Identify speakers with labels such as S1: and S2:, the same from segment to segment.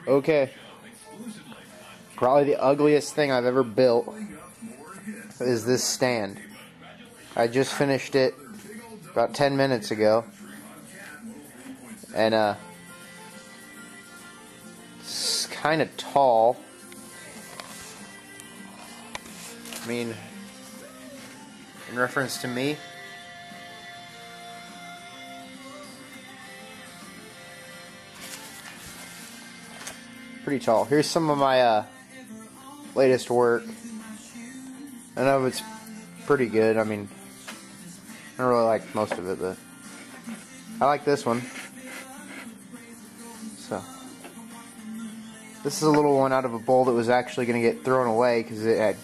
S1: Okay. Probably the ugliest thing I've ever built is this stand. I just finished it about 10 minutes ago. And it's kind of tall. I mean, in reference to me. Pretty tall. Here's some of my latest work. I know it's pretty good. I mean, I don't really like most of it, but I like this one. So, this is a little one out of a bowl that was actually going to get thrown away because it had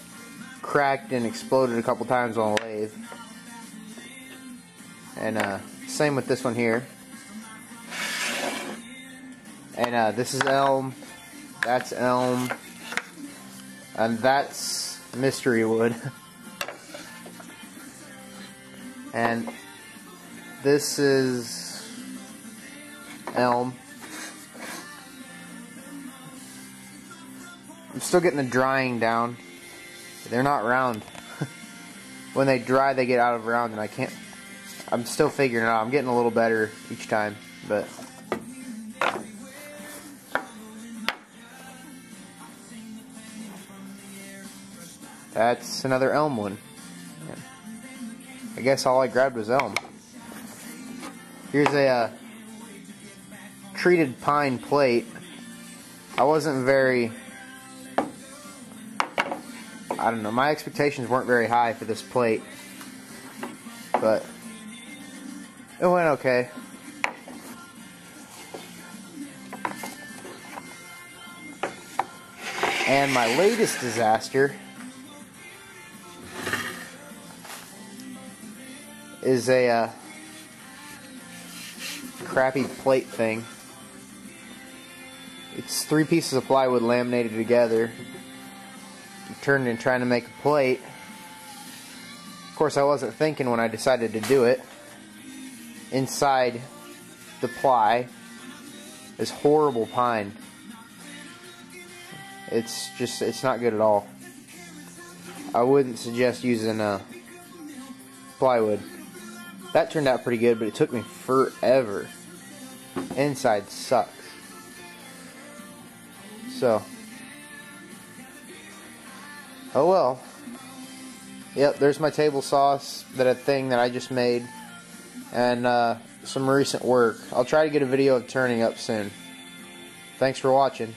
S1: cracked and exploded a couple times on the lathe. And same with this one here. And this is elm. That's elm. And that's mystery wood. And this is elm. I'm still getting the drying down. They're not round. When they dry, they get out of round, and I can't. I'm still figuring it out. I'm getting a little better each time, but. That's another elm one. I guess all I grabbed was elm. Here's a treated pine plate. I wasn't very, I don't know, my expectations weren't very high for this plate, but it went okay. And my latest disaster is a crappy plate thing. It's 3 pieces of plywood laminated together, turned in trying to make a plate. Of course, I wasn't thinking when I decided to do it. Inside the ply is horrible pine. It's not good at all. I wouldn't suggest using plywood. That turned out pretty good, but it took me forever. Inside sucks. So, oh well. Yep, there's my table sauce, that thing that I just made, and some recent work. I'll try to get a video of turning up soon. Thanks for watching.